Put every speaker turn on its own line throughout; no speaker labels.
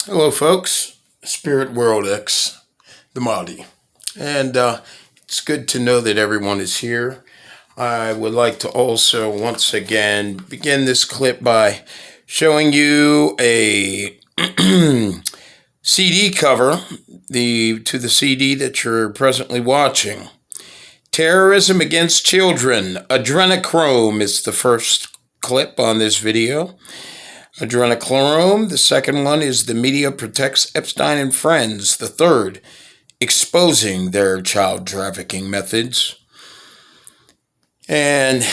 Hello, folks. Spirit World X, the Mahdi. And it's good to know that everyone is here. I would like to also, once again, begin this clip by showing you a CD cover to the CD that you're presently watching. Terrorism Against Children. Adrenochrome is the first clip on this video. Adrenochrome. The second one is The Media Protects Epstein and Friends. The third, Exposing Their Child Trafficking Methods. And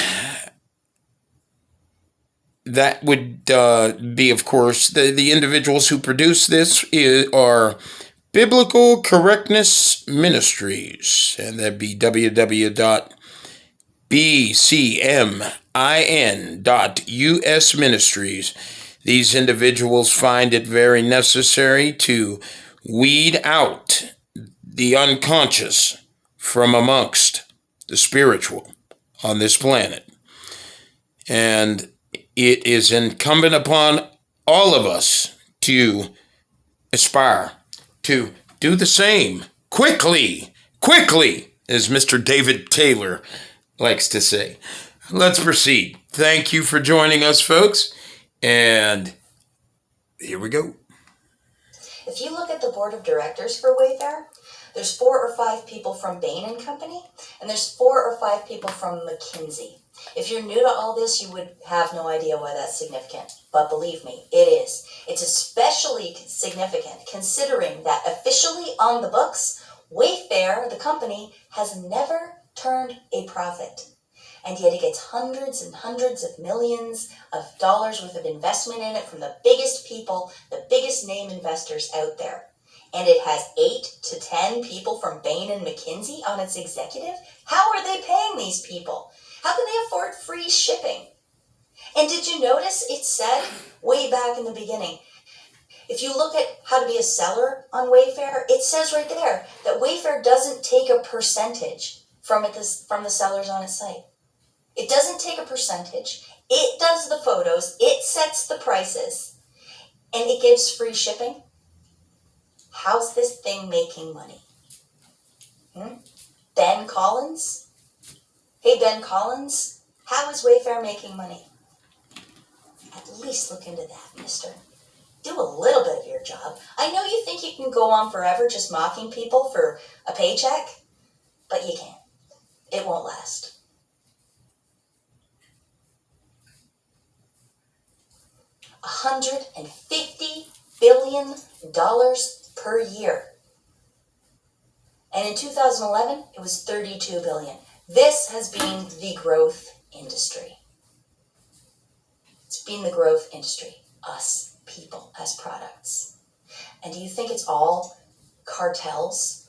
that would be, of course, the individuals who produce this are Biblical Correctness Ministries. And that'd be www.bcmin.us Ministries. These individuals find it very necessary to weed out the unconscious from amongst the spiritual on this planet. And it is incumbent upon all of us to aspire to do the same quickly, as Mr. David Taylor likes to say. Let's proceed. Thank you for joining us, folks. And here we go.
If you look at the board of directors for Wayfair, there's 4 or 5 people from Bain and Company, and there's 4 or 5 people from McKinsey. If you're new to all this, you would have no idea why that's significant. But believe me, it is. It's especially significant considering that officially on the books, Wayfair, the company, has never turned a profit. And yet it gets hundreds and hundreds of millions of dollars worth of investment in it from the biggest people, the biggest name investors out there. And it has 8 to 10 people from Bain and McKinsey on its executive. How are they paying these people? How can they afford free shipping? And did you notice it said way back in the beginning, if you look at how to be a seller on Wayfair, it says right there that Wayfair doesn't take a percentage from the sellers on its site. It doesn't take a percentage. It does the photos. It sets the prices. And it gives free shipping. How's this thing making money? Ben Collins? Hey, Ben Collins, how is Wayfair making money? At least look into that, mister. Do a little bit of your job. I know you think you can go on forever just mocking people for a paycheck, but you can't. It won't last. $150 billion per year. And in 2011, it was $32 billion. This has been the growth industry. It's been the growth industry, us, people, as products. And do you think it's all cartels?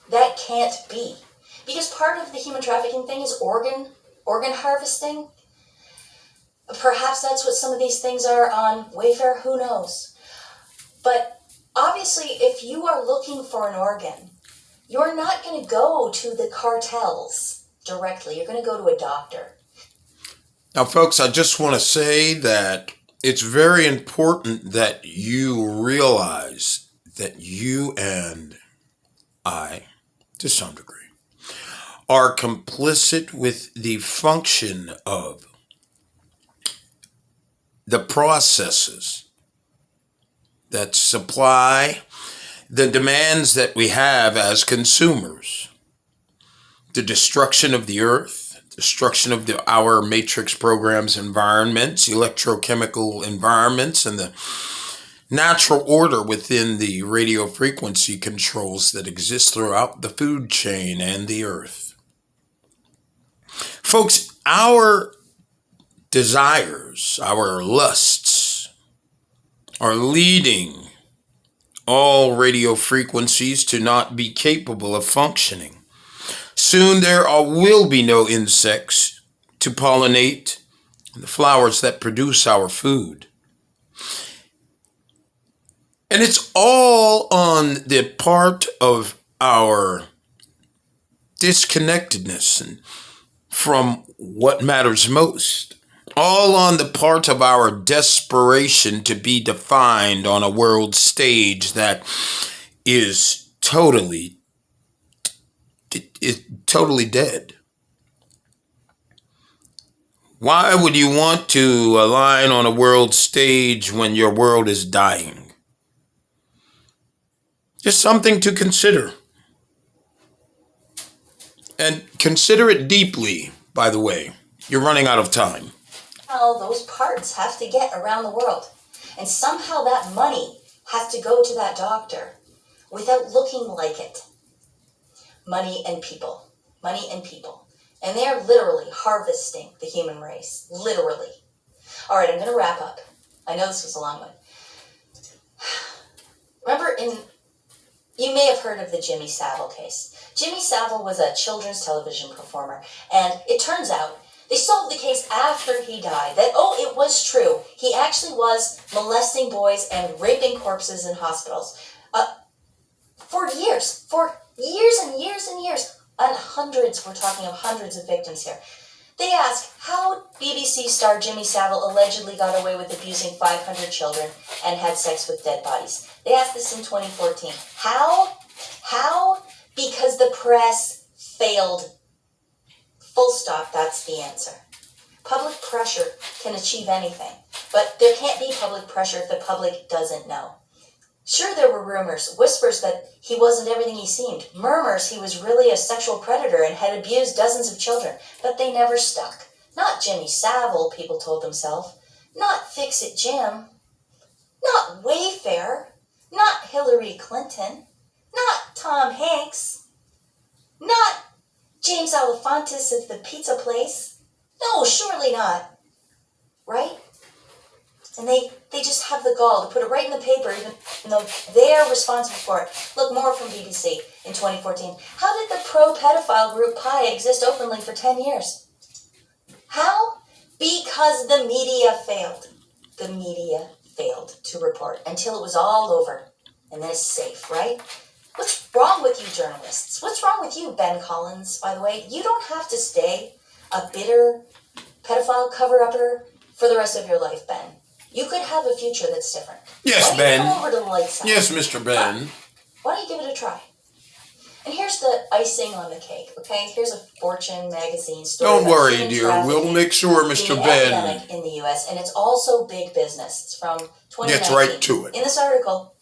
That can't be. Because part of the human trafficking thing is organ harvesting. Perhaps that's what some of these things are on Wayfair, who knows? But obviously, if you are looking for an organ, you're not going to go to the cartels directly. You're going to go to a doctor.
Now, folks, I just want to say that it's very important that you realize that you and I, to some degree, are complicit with the function of the processes that supply the demands that we have as consumers. The destruction of the earth, destruction of our matrix programs environments, electrochemical environments, and the natural order within the radio frequency controls that exist throughout the food chain and the earth. Folks, our desires, our lusts, are leading all radio frequencies to not be capable of functioning. Soon there will be no insects to pollinate the flowers that produce our food. And it's all on the part of our disconnectedness from what matters most. all on the part of our desperation to be defined on a world stage that is totally dead. Why would you want to align on a world stage when your world is dying? Just something to consider. And consider it deeply, by the way. You're running out of time.
How those parts have to get around the world. And somehow that money has to go to that doctor without looking like it. Money and people. Money and people. And they're literally harvesting the human race. Literally. All right, I'm going to wrap up. I know this was a long one. Remember, you may have heard of the Jimmy Savile case. Jimmy Savile was a children's television performer, and it turns out they solved the case after he died. That, it was true. He actually was molesting boys and raping corpses in hospitals. For years and years and years. And hundreds, we're talking of hundreds of victims here. They ask how BBC star Jimmy Savile allegedly got away with abusing 500 children and had sex with dead bodies. They asked this in 2014. How? Because the press failed. Full stop, that's the answer. Public pressure can achieve anything, but there can't be public pressure if the public doesn't know. Sure, there were rumors, whispers that he wasn't everything he seemed, murmurs he was really a sexual predator and had abused dozens of children, but they never stuck. Not Jimmy Savile, people told themselves. Not Fix-It Jim. Not Wayfair. Not Hillary Clinton. Not Tom Hanks. Not James Alefantis of the pizza place. No, surely not. Right? And they just have the gall to put it right in the paper, even though they're responsible for it. Look, more from BBC in 2014. How did the pro-pedophile group Pi exist openly for 10 years? How? Because the media failed. The media failed to report until it was all over. And then it's safe, right? What's wrong with you journalists? What's wrong with you, Ben Collins, by the way? You don't have to stay a bitter pedophile cover-upper for the rest of your life, Ben. You could have a future that's different.
Yes, Ben.
Why don't you come over to the light side?
Yes, Mr. Ben.
Why don't you give it a try? And here's the icing on the cake, okay? Here's a Fortune magazine story.
Don't worry, dear. We'll make sure, Mr. Ben.
Epidemic in the U.S., and it's also big business. It's from 2019.
Gets right to it.
In this article,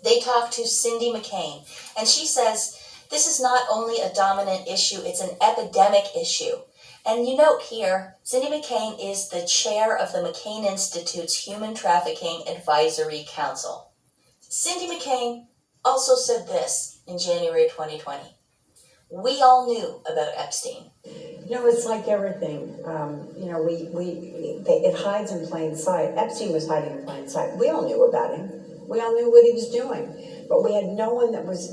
they talk to Cindy McCain, and she says, this is not only a dominant issue, it's an epidemic issue. And you note here, Cindy McCain is the chair of the McCain Institute's Human Trafficking Advisory Council. Cindy McCain also said this in January 2020. We all knew about Epstein.
It's like everything. It hides in plain sight. Epstein was hiding in plain sight. We all knew about him. We all knew what he was doing. But we had no one that was,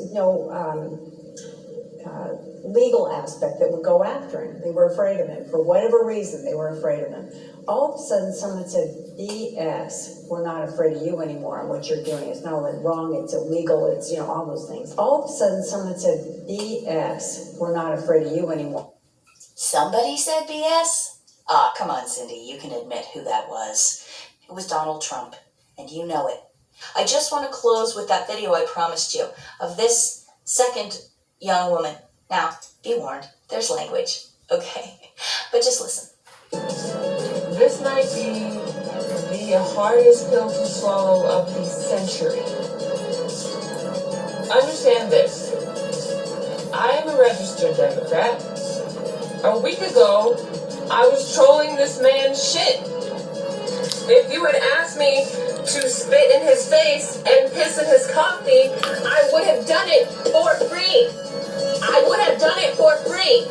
legal aspect that would go after him. They were afraid of him. For whatever reason, they were afraid of him. All of a sudden, someone said, BS, we're not afraid of you anymore, and what you're doing is not only wrong, it's illegal, it's, all those things. All of a sudden, someone said, BS, we're not afraid of you anymore.
Somebody said BS? Come on, Cindy, you can admit who that was. It was Donald Trump, and you know it. I just want to close with that video I promised you of this second young woman. Now, be warned, there's language, okay? But just listen.
This might be the hardest pill to swallow of the century. Understand this. I am a registered Democrat. A week ago, I was trolling this man's shit. If you had asked me to spit in his face and piss in his coffee, I would have done it for free. I would have done it for free.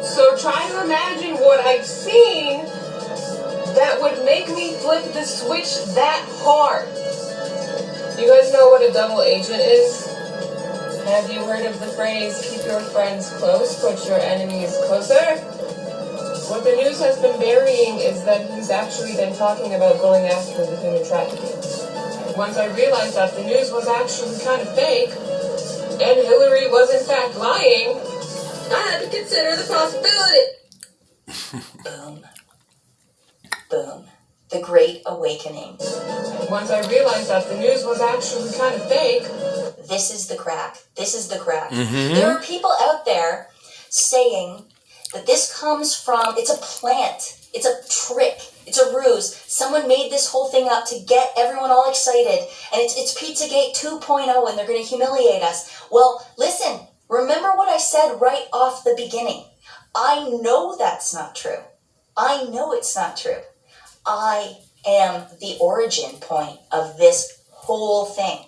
So try to imagine what I've seen that would make me flip the switch that hard. You guys know what a double agent is? Have you heard of the phrase, keep your friends close, put your enemies closer? What the news has been burying is that he's actually been talking about going after the human trafficking. Once I realized that the news was actually kind of fake, and Hillary was in fact lying, I had to consider the possibility.
Boom. Boom. The Great Awakening.
Once I realized that the news was actually kind of fake.
This is the crack. This is the crack. There are people out there saying that this comes from, it's a plant, it's a trick, it's a ruse. Someone made this whole thing up to get everyone all excited, and it's Pizzagate 2.0, and they're going to humiliate us. Well, listen, remember what I said right off the beginning. I know that's not true. I know it's not true. I am the origin point of this whole thing.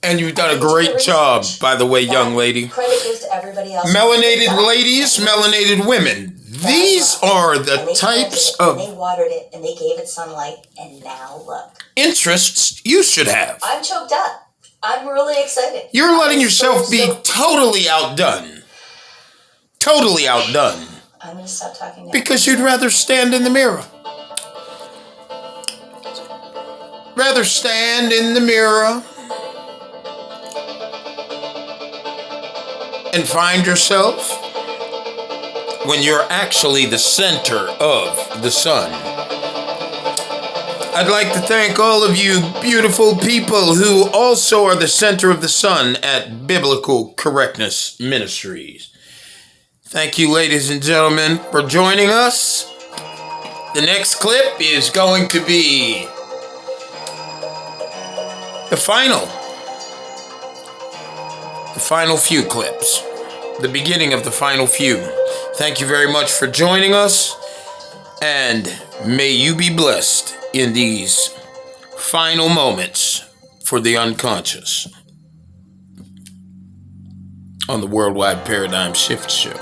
And you've done a great job, by the way, young lady.
Credit goes to everybody else.
Melanated ladies, melanated women. These are the types of
they watered it and they gave it sunlight, and now look.
interests you should have.
I'm choked up. I'm really excited.
You're letting yourself be totally outdone. Totally outdone.
I'm going to stop talking now.
Because you'd rather stand in the mirror. Rather stand in the mirror and find yourself when you're actually the center of the sun. I'd like to thank all of you beautiful people who also are the center of the sun at Biblical Correctness Ministries. Thank you, ladies and gentlemen, for joining us. The next clip is going to be the final few clips. The beginning of the final few. Thank you very much for joining us, and may you be blessed in these final moments for the unconscious on the Worldwide Paradigm Shift Show.